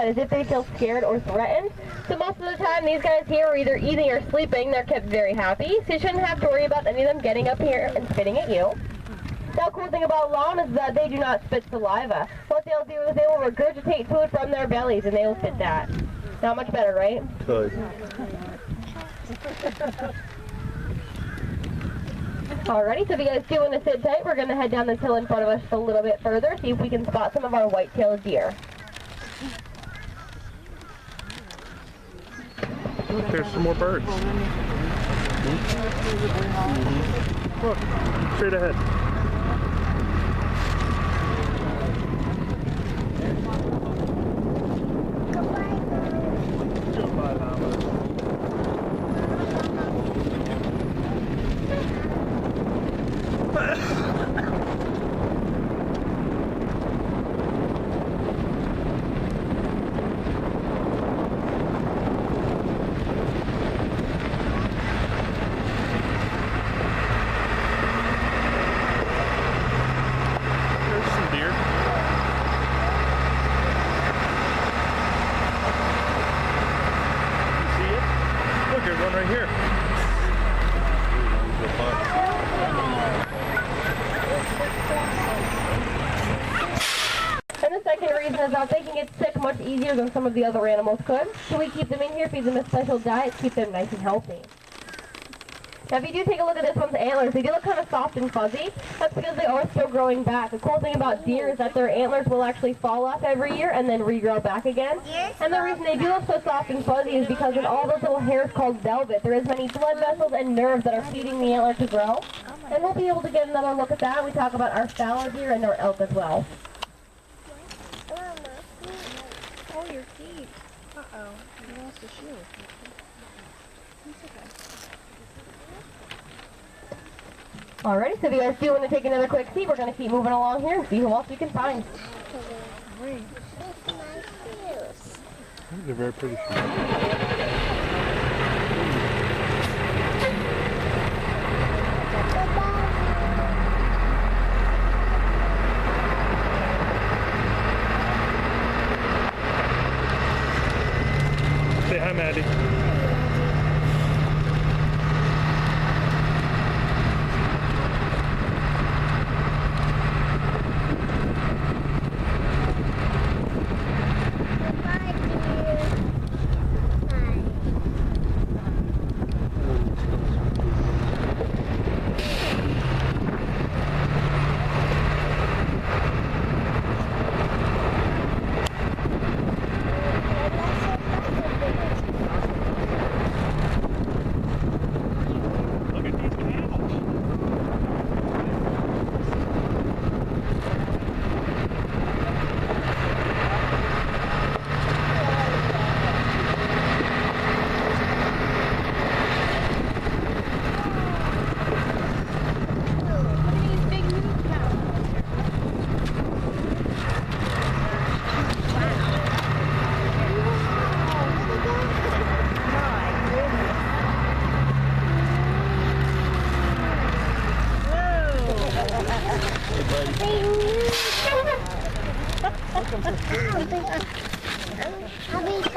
as if they feel scared or threatened. So most of the time these guys here are either eating or sleeping. They're kept very happy, so you shouldn't have to worry about any of them getting up here and spitting at you. Now, the cool thing about long is that they do not spit saliva. What they'll do is they will regurgitate food from their bellies and they will spit that. Not much better, right? Good. Alrighty, so if you guys do want to sit tight, we're going to head down this hill in front of us a little bit further, see if we can spot some of our white-tailed deer. Look, there's some more birds. Look, straight ahead. They can get sick much easier than some of the other animals could. So we keep them in here, feed them a special diet, keep them nice and healthy. Now if you do take a look at this one's antlers, they do look kind of soft and fuzzy. That's because they are still growing back. The cool thing about deer is that their antlers will actually fall off every year and then regrow back again. And the reason they do look so soft and fuzzy is because in all those little hairs called velvet, there is many blood vessels and nerves that are feeding the antler to grow. And we'll be able to get another look at that. We talk about our fallow deer and our elk as well. Oh, your feet. Uh-oh. You lost a shoe. It's okay. Alrighty, so if you guys do want to take another quick seat, we're going to keep moving along here and see who else we can find. They're very pretty shoes. Say hi, Maddie.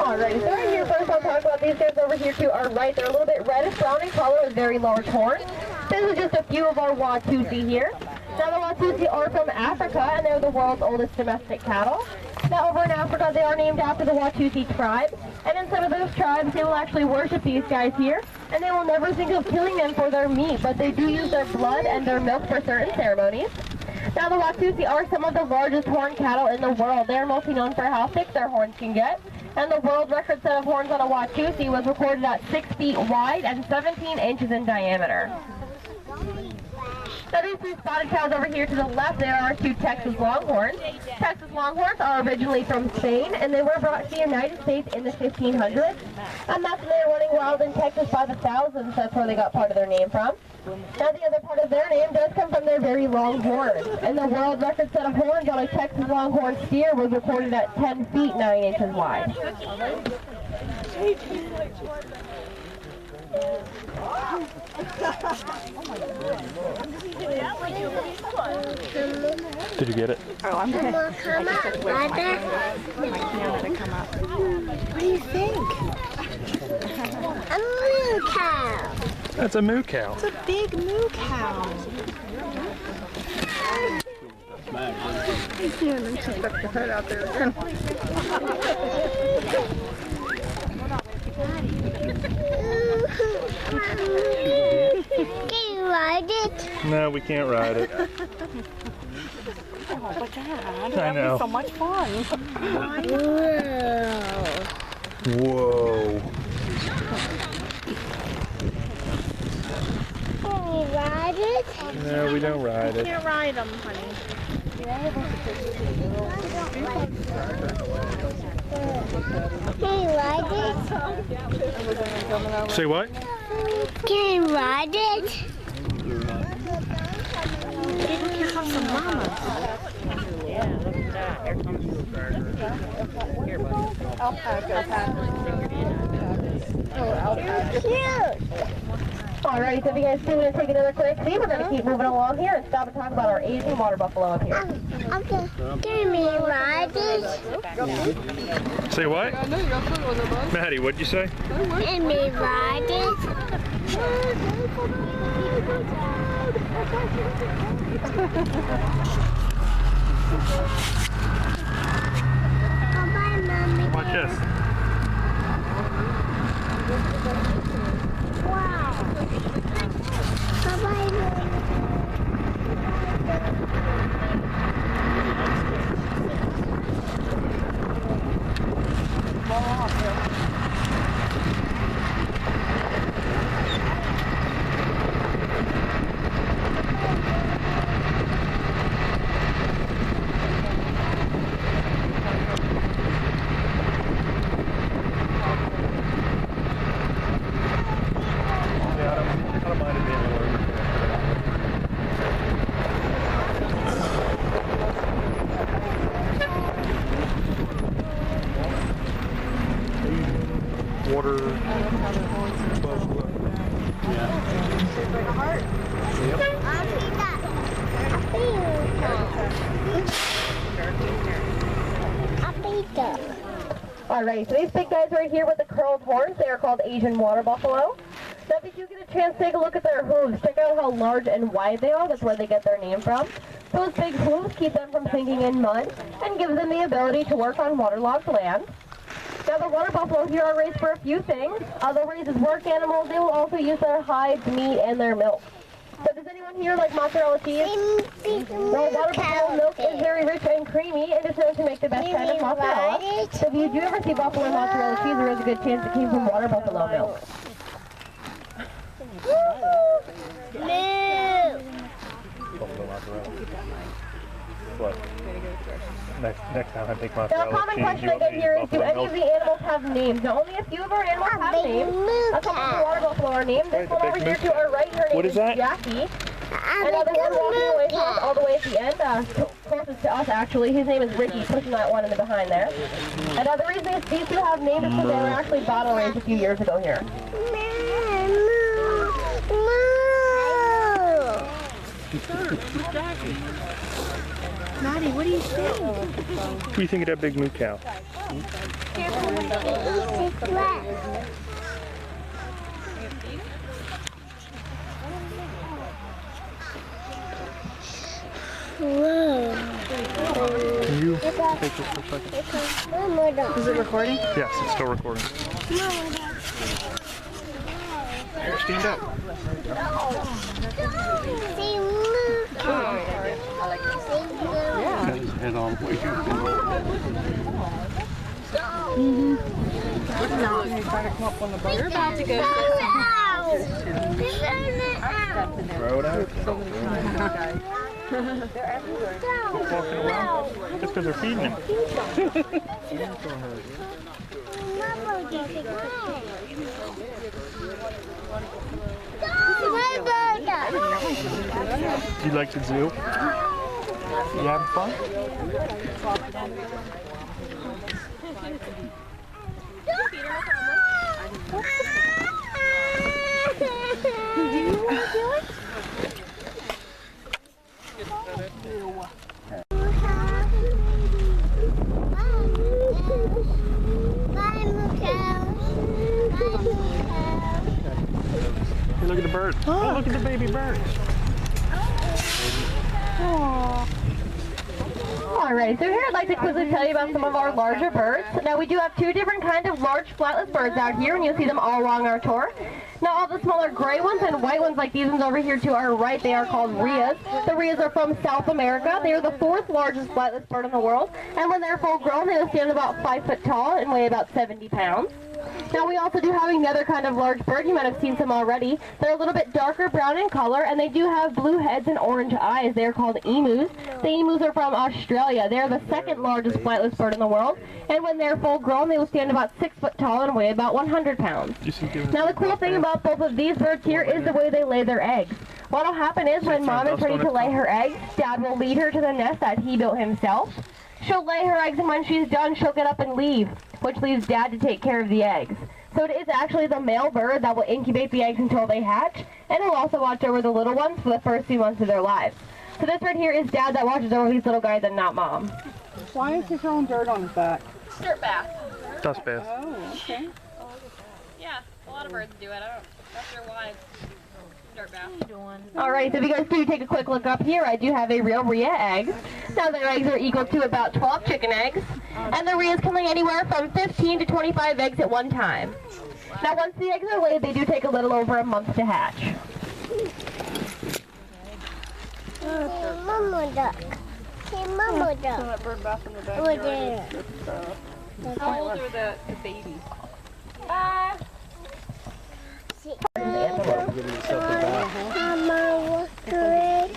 Alright, so right here first I'll talk about these guys over here to our right. They're a little bit reddish brown in color with very large horns. This is just a few of our Watusi here. Now the Watusi are from Africa and they're the world's oldest domestic cattle. Now over in Africa they are named after the Watusi tribe. And in some of those tribes they will actually worship these guys here. And they will never think of killing them for their meat, but they do use their blood and their milk for certain ceremonies. Now the Watusi are some of the largest horned cattle in the world. They are mostly known for how thick their horns can get. And the world record set of horns on a Watusi was recorded at 6 feet wide and 17 inches in diameter. Now these two spotted cows over here to the left, there are two Texas longhorns. Texas longhorns are originally from Spain and they were brought to the United States in the 1500s. And that's when they were running wild in Texas by the thousands. That's where they got part of their name from. Now the other part of their name does come from their very long horns. And the world record set of horns on a Texas longhorn steer was recorded at 10 feet 9 inches wide. Did you get it? Oh, I'm going to come up. What do you think? A moo cow. That's a moo cow. It's a big moo cow. Yeah, and then she stuck her head out there. Can you ride it? No, we can't ride it. Oh, but Dad, I know. so much fun. Whoa. Can you ride it? No, we don't ride it. Can't ride them, honey. Can you ride it? Say what? Can you ride it? Maybe we can have some mamas. Cute. Alright, so if you guys see, we're going to take another quick seat. We're going to keep moving along here and stop and talk about our Asian water buffalo up here. Okay. Can we ride it? Say what? Maddie, what'd you say? Can we ride it? Bye-bye, Mommy. Watch this. Wow. Bye-bye, Mommy. Water. Alright, so these big guys right here with the curled horns, they are called Asian water buffalo. Now if you get a chance to take a look at their hooves, check out how large and wide they are. That's where they get their name from. Those big hooves keep them from sinking in mud and gives them the ability to work on waterlogged land. Now the water buffalo here are raised for a few things. They'll raise as work animals. They will also use their hides, meat, and their milk. So does anyone here like mozzarella cheese? Well, water buffalo milk is very rich and creamy and is known to make the best kind of mozzarella. So if you do ever see buffalo mozzarella cheese, there is a good chance it came from water buffalo milk. What? Next time I think Now, a mozzarella common cheese, question you I want get me to here use is, do buffalo any milk? of the animals have names? Now, only a few of our animals have names. A couple of the water buffalo are named. This one over here to our right, her name What is that? Jackie. Another one walking away from us all the way at the end, closest to us actually, his name is Ricky, pushing that one in the behind there. And the reason these two have names is because they were actually battle raised a few years ago here. Maddie, what do you think? What do you think of that big moo cow? Whoa. Can you take this for a second? Is it recording? Yes, it's still recording. Here, stand up. Got his head on way too We're about to go. Throw it out. Keep walking around. Just because they're feeding him. You like the zoo? You having fun? Hey, look at the bird. Oh, look at the baby bird. Alright, so here I'd like to quickly tell you about some of our larger birds. Now we do have two different kinds of large flightless birds out here, and you'll see them all along our tour. Now all the smaller gray ones and white ones like these ones over here to our right, they are called Rheas. The Rheas are from South America. They are the fourth largest flightless bird in the world, and when they're full grown, they will stand about 5 foot tall and weigh about 70 pounds. Now we also do have another kind of large bird. You might have seen some already. They're a little bit darker brown in color, and they do have blue heads and orange eyes. They're called emus. The emus are from Australia. They're the second largest flightless bird in the world, and when they're full grown, they will stand about 6 foot tall and weigh about 100 pounds. Now the cool thing about both of these birds here is the way they lay their eggs. What will happen is when mom is ready to lay her eggs, dad will lead her to the nest that he built himself. She'll lay her eggs, and when she's done, she'll get up and leave, which leaves dad to take care of the eggs. So it is actually the male bird that will incubate the eggs until they hatch, and will also watch over the little ones for the first few months of their lives. So this right here is dad that watches over these little guys and not mom. Why is he throwing dirt on his back? Dirt bath. Dust bath. Oh, okay. Yeah, a lot of birds do it. Not sure why. Dirt bath. Alright, so if you guys do take a quick look up here, I do have a real Rhea egg. Now their eggs are equal to about 12 chicken eggs, and the Rheas can lay anywhere from 15 to 25 eggs at one time. Now once the eggs are laid, they do take a little over a month to hatch. Hey, Mama Duck. Hey, Mama Duck. That bird bath in the Over backyard. there. How old are the babies? Mama, what's good?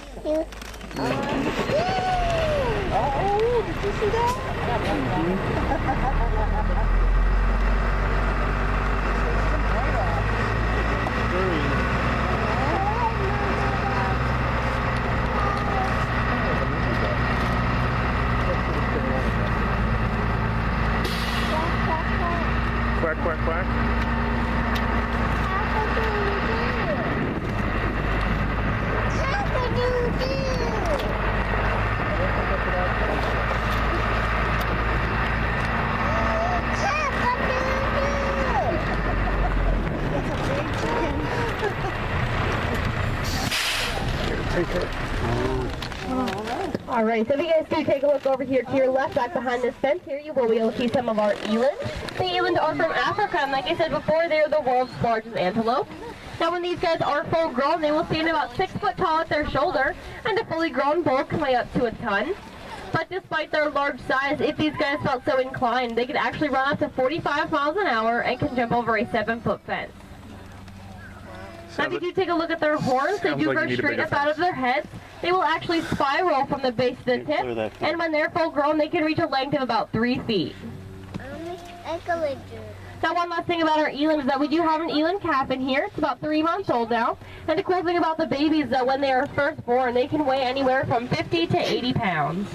Oh, did you see that? Quack, quack, quack. Alright, so if you guys do take a look over here to your left, back behind this fence here, you will be able to see some of our elands. The elands are from Africa, and like I said before, they're the world's largest antelope. Now when these guys are full grown, they will stand about 6 foot tall at their shoulder, and a fully grown bull can weigh up to a ton. But despite their large size, if these guys felt so inclined, they could actually run up to 45 miles an hour and can jump over a 7-foot fence. Now if you do take a look at their horns, they do grow straight up out of their heads. They will actually spiral from the base to the tip, and when they're full grown, they can reach a length of about 3 feet. Now one last thing about our eland is that we do have an eland calf in here. It's about 3 months old now. And the cool thing about the babies, though, when they are first born, they can weigh anywhere from 50 to 80 pounds.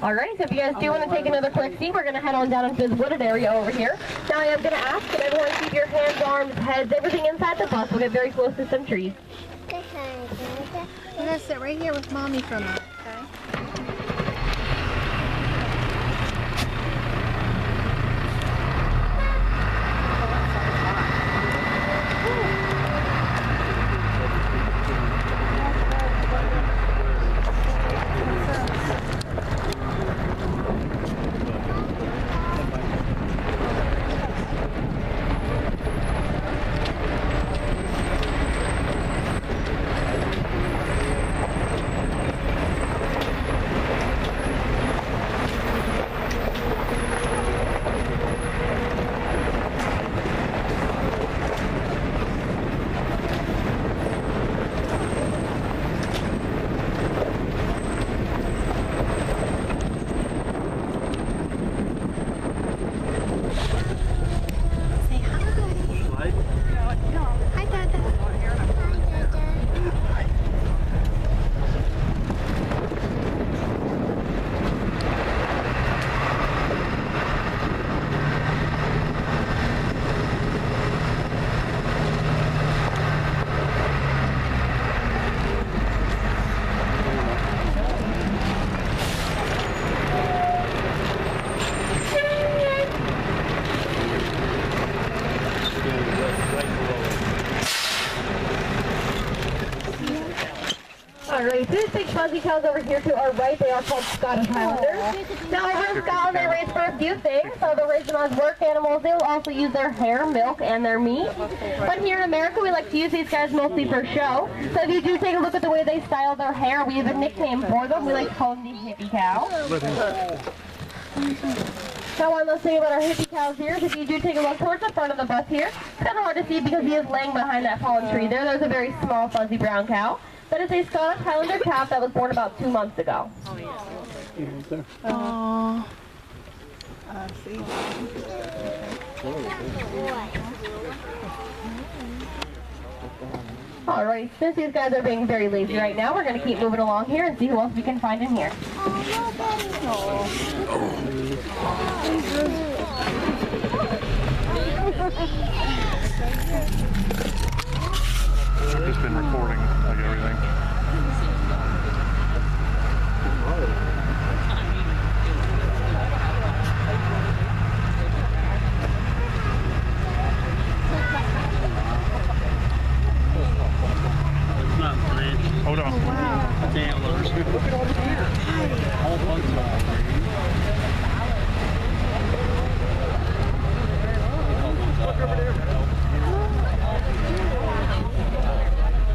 Alright, so if you guys do want to take another quick seat, we're going to head on down into this wooded area over here. Now I am going to ask that everyone keep your hands, arms, heads, everything inside the bus. We'll get very close to some trees. I'm going to sit right here with Mommy for a minute, okay? Alright, these big fuzzy cows over here to our right, they are called Scottish Highlanders. Now over in Scotland, they race for a few things. So they'll race them as work animals. They will also use their hair, milk, and their meat. But here in America, we like to use these guys mostly for show. So if you do take a look at the way they style their hair, we have a nickname for them. We like to call them the hippie cow. Now one last thing about our hippie cows here is if you do take a look towards the front of the bus here, it's kind of hard to see because he is laying behind that fallen tree there. There's a very small fuzzy brown cow. That is a Scottish Highlander calf that was born about 2 months ago. Oh, I see. Alright, since these guys are being very lazy right now, we're going to keep moving along here and see who else we can find in here. I've just been recording like everything. Hold on. Wow. It's antlers. Look at all the deer. All bunch of them. Look over there.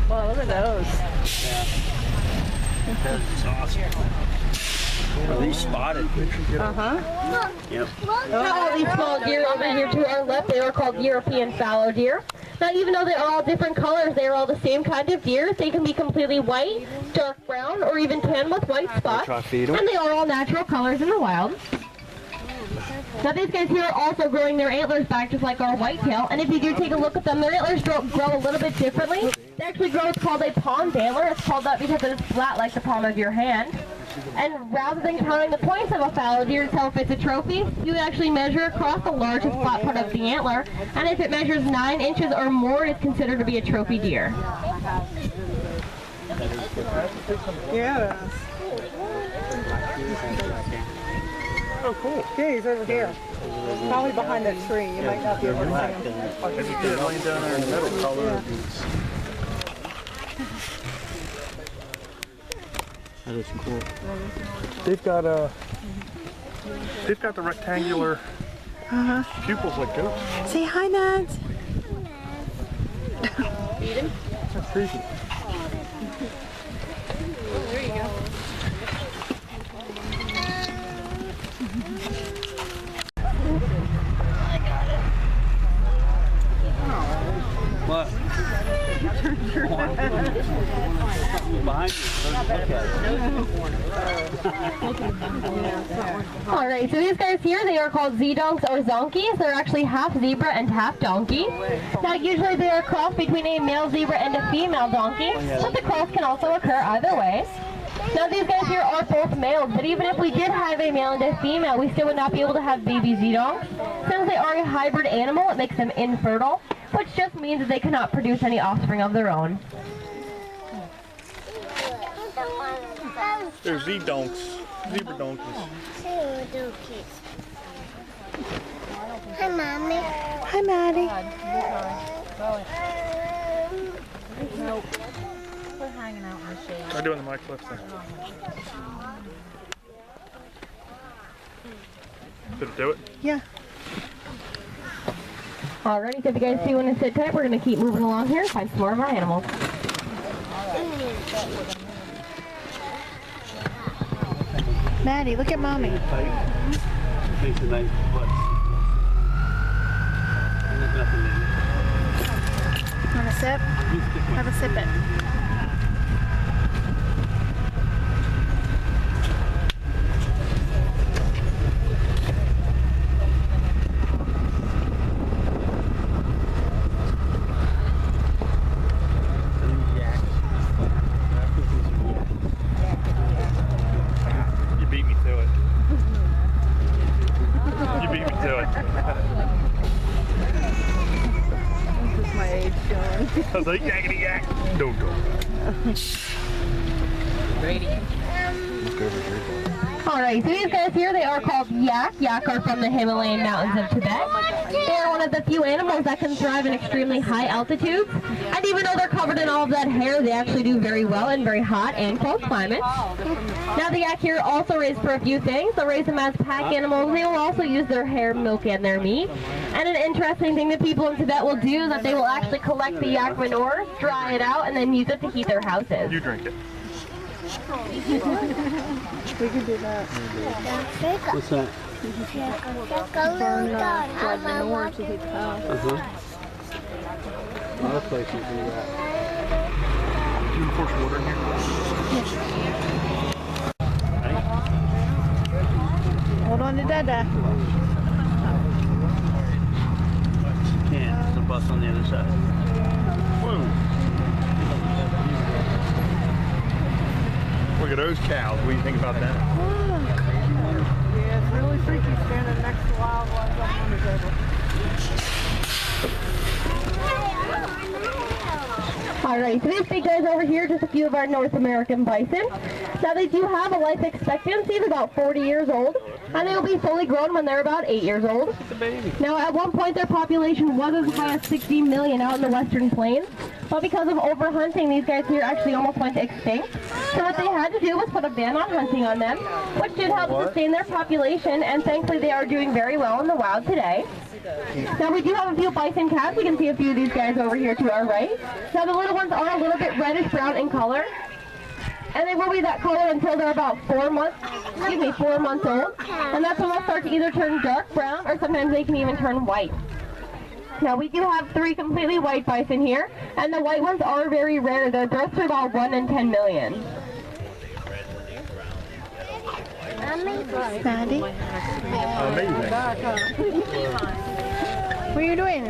Wow, look at those. Yeah. That's awesome. Are these spotted? Uh-huh. Yep. Now all these small deer over here to our left, they are called European fallow deer. Now even though they're all different colors, they are all the same kind of deer. They can be completely white, dark brown, or even tan with white spots. And they are all natural colors in the wild. Now these guys here are also growing their antlers back just like our whitetail, and if you do take a look at them, their antlers grow a little bit differently. They actually grow what's called a palm antler. It's called that because it is flat like the palm of your hand. And rather than counting the points of a fallow deer to tell if it's a trophy, you would actually measure across the largest flat part of the antler, and if it measures 9 inches or more, it's considered to be a trophy deer. Yeah. Oh, cool. Yeah, he's over here. Probably behind that tree. You might not be able to see him. As you did, laying down there in the middle, color. That is cool. They've got the rectangular pupils like goats. Say hi, Nads. That's crazy. There you go. What? Behind you. Alright, so these guys here, they are called Zonks or Zonkies. They're actually half zebra and half donkey. Now usually they are crossed between a male zebra and a female donkey, but the cross can also occur either way. Now these guys here are both males, but even if we did have a male and a female, we still would not be able to have baby Zonks. Since they are a hybrid animal, it makes them infertile, which just means that they cannot produce any offspring of their own. They're Z-donks. Zebra donkeys. Hi, Mommy. Hi, Maddie. Nope. We're hanging out in the shade. They're doing the mic clips thing. Did it do it? Yeah. Alrighty, so if you guys do want to sit tight, we're going to keep moving along here and find some more of our animals. Maddie, look at Mommy. Takes a nice foot. There's nothing in it. Want a sip? Have a sip it. You beat me to it. You beat me to it. This is my age showing. I was like, yakety yak. Don't go. Brady. Look over here. Alright, so these guys here, they are called yak. Yak are from the Himalayan mountains of Tibet. They are one of the few animals that can thrive in extremely high altitudes. And even though they're covered in all of that hair, they actually do very well in very hot and cold climates. Now the yak here also raised for a few things. They'll raise them as pack animals. They will also use their hair, milk, and their meat. And an interesting thing that people in Tibet will do is that they will actually collect the yak manure, dry it out, and then use it to heat their houses. You drink it. We can do that. What's that? Drive manure to heat the house. A lot of places do that. Do you force water in here? Hold on to Dada. Can't. There's a bus on the other side. Whoa. Look at those cows. What do you think about that? Yeah, it's really freaky standing next to wild ones up on the table. Alright, so these big guys over here, just a few of our North American bison. Now they do have a life expectancy of about 40 years old, and they will be fully grown when they're about 8 years old. Now at one point their population was as high as 60 million out in the western plains, but because of overhunting, these guys here actually almost went extinct. So what they had to do was put a ban on hunting on them, which did help sustain their population, and thankfully they are doing very well in the wild today. Now we do have a few bison calves. You can see a few of these guys over here to our right. Now the little ones are a little bit reddish brown in color, and they will be that color until they're about 4 months old, and that's when they'll start to either turn dark brown or sometimes they can even turn white. Now we do have 3 completely white bison here, and the white ones are very rare. Their births are about 1 in 10 million. Maddie? Amazing. What are you doing?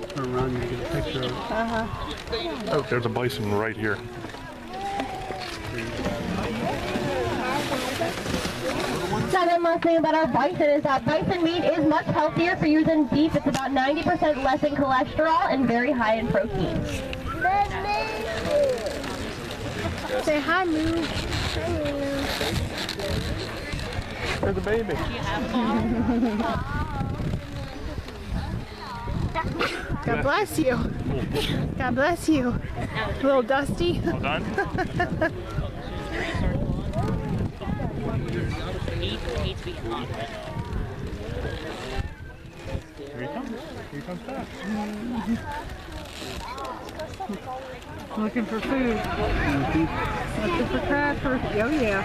Turn around and get a picture of it. Oh, there's a bison right here. Now one last thing about our bison is that bison meat is much healthier for you than beef. It's about 90% less in cholesterol and very high in protein. Say hi, Moo. There's a baby. God bless you. God bless you. A little dusty. All done? Here he comes. Here he comes back. Looking for food. Looking for crackers. Oh yeah.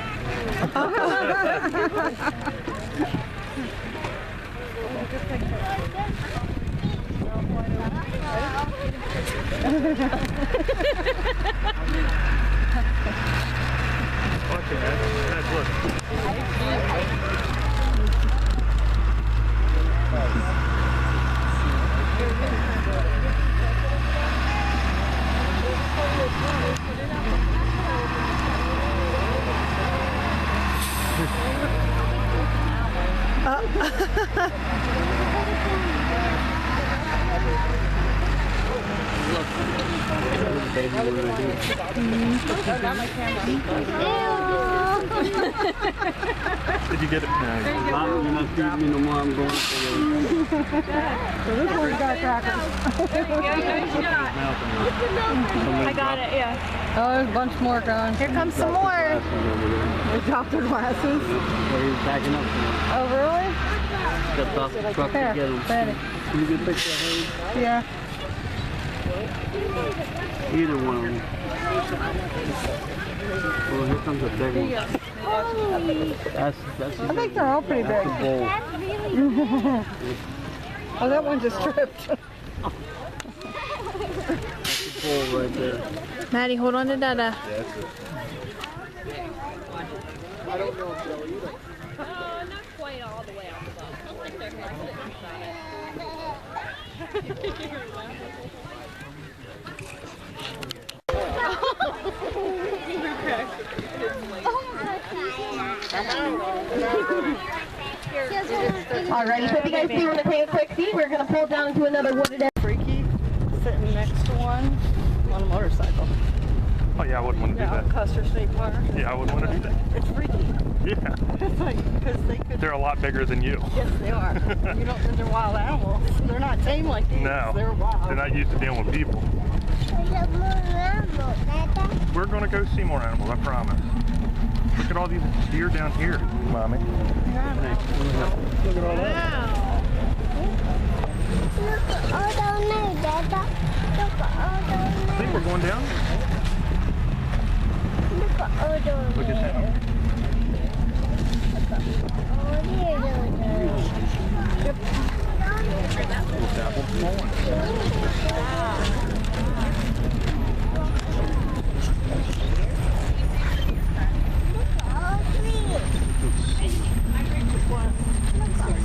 Watch it, Matt. Look. Did you get it? No. Mom, you're not feeding me no more. I'm going for So this one's got crackers. I got it, yeah. Oh, there's a bunch more going. Here comes some more. They dropped their glasses. He's backing up. Oh, really? Stepped off the truck to get him. Ready. Can you get a picture of him? Yeah. Either one of them. Well, here comes a big one. That's I think they're all pretty big. a bull. Oh, that one just tripped. That's a bull right there. Maddie, hold on to Dada. Yeah, that's it. Not quite all the way out the bottom. Like they're sitting beside it. Alrighty, so if you guys do want to take a quick seat, we're going to pull down into another wooded area. Freaky, sitting next to one on a motorcycle. Oh yeah, I wouldn't want to do that. Custer State Park. Yeah, I wouldn't want to do that. It's freaky. Yeah. It's like, because they could. They're a lot bigger than you. Yes, they are. You don't think they're wild animals. They're not tame like these. No. They're wild. They're not used to dealing with people. We're going to go see more animals, I promise. Look at all these deer down here, Mommy. Look at all that. Look at all down there, Dada. Look at all down I there. think we're going down. Look at all down Look at there. that.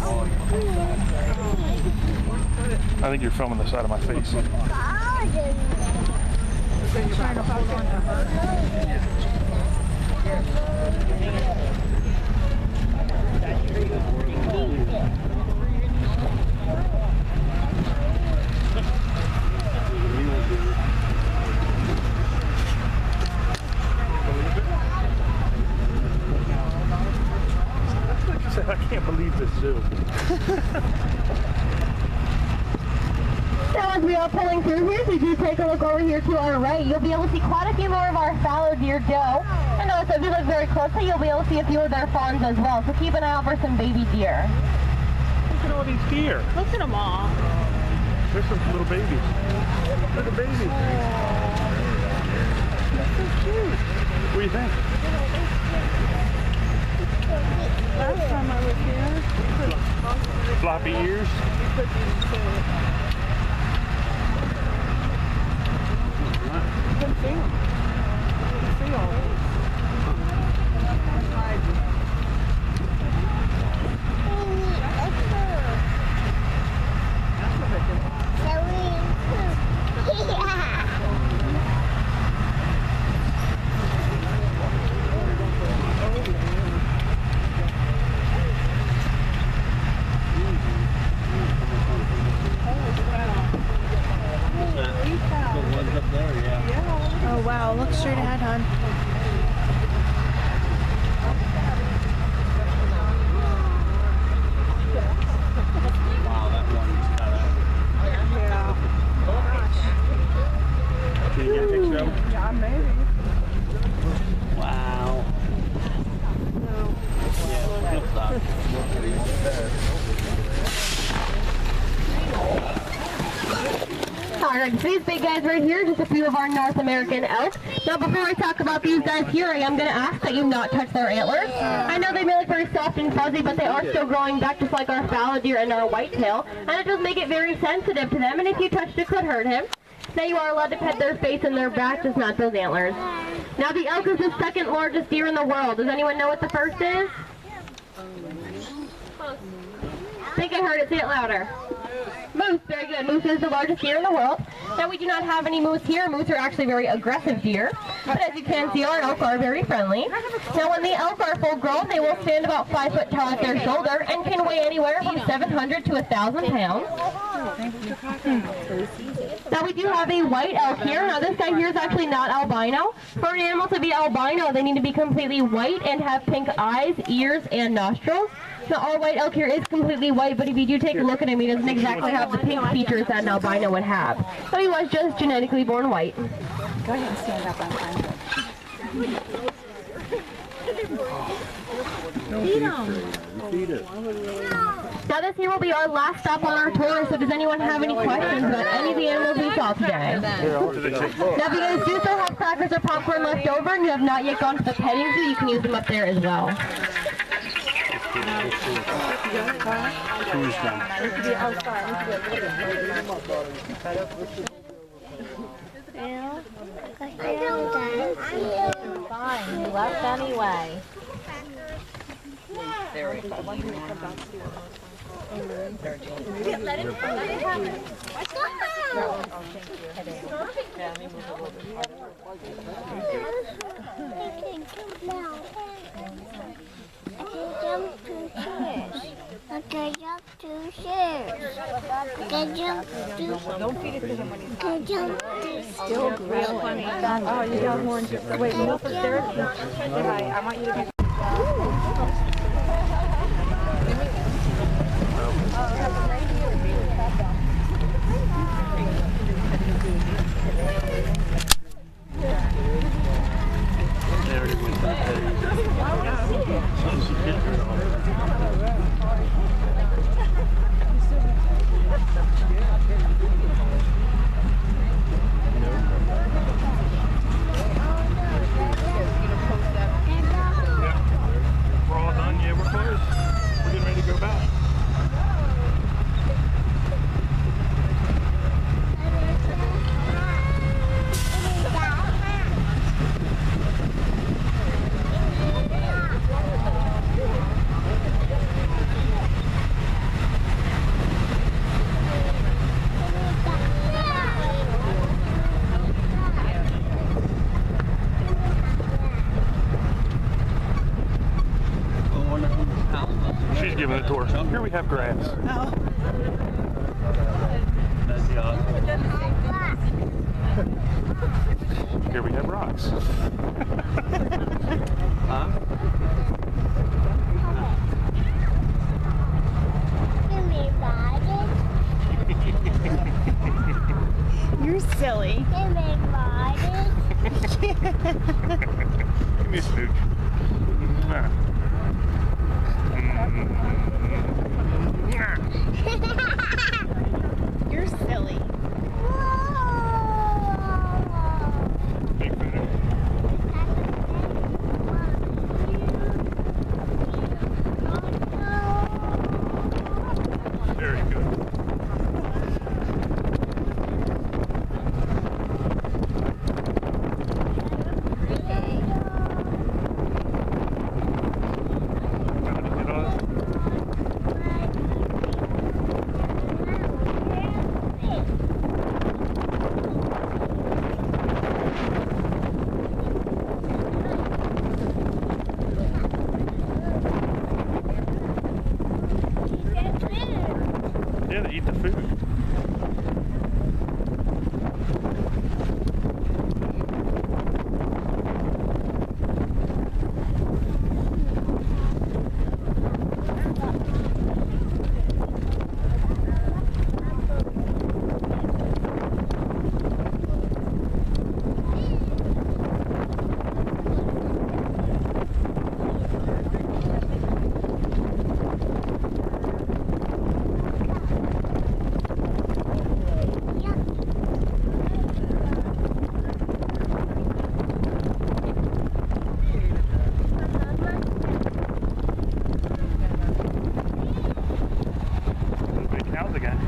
Oh, I think you're filming the side of my face. I can't believe this zoo. Now as we are pulling through here, so if you take a look over here to our right, you'll be able to see quite a few more of our fallow deer doe. And also if you look very closely, you'll be able to see a few of their fawns as well. So keep an eye out for some baby deer. Look at all these deer. Look at them all. There's some little babies. Little babies. That's so cute. What do you think? Last time I was here, Floppy ears. couldn't see them. Couldn't see all of them. Oh wow, look straight ahead, hon. Wow, that one's got a... Can you get a picture of them? Yeah, maybe. Wow. Yeah, good stuff. Alright, so these big guys right here, just a few of our North American elk. Now before I talk about these guys here, I am going to ask that you not touch their antlers. I know they may look very soft and fuzzy, but they are still growing back just like our fallow deer and our whitetail. And it does make it very sensitive to them, and if you touched it, could hurt him. Now you are allowed to pet their face and their back, just not those antlers. Now the elk is the second largest deer in the world. Does anyone know what the first is? I think I heard it. Say it louder. Moose, very good. Moose is the largest deer in the world. Now we do not have any moose here. Moose are actually very aggressive deer. But as you can see, our elk are very friendly. Now when the elk are full grown, they will stand about 5 foot tall at their shoulder and can weigh anywhere from 700 to 1,000 pounds. Now we do have a white elk here. Now this guy here is actually not albino. For an animal to be albino, they need to be completely white and have pink eyes, ears, and nostrils. Now our white elk here is completely white, but if you do take a look at him, he doesn't exactly have the pink features that an albino would have. So he was just genetically born white. Go ahead and stand up on time. Feed them. Feed it. Now this here will be our last stop on our tour, so does anyone have any questions about any of the animals we saw today? Now if you guys do still have crackers or popcorn left over and you have not yet gone to the petting zoo, you can use them up there as well. Who's done? Fine, you left anyway. Okay, jump to share. They jump to. Don't feed it to him when he's not. They jump to. Still grilling. Oh, you got one. Wait, no, for there. I want you to be. She's giving it to her. Here we have grass. That's the awesome. Here we have rocks. Huh? Give me bodies. You're silly. Give me bodies. Give me a smooch. You're silly. Big food. Very good. Yeah, they eat the food. Cows again.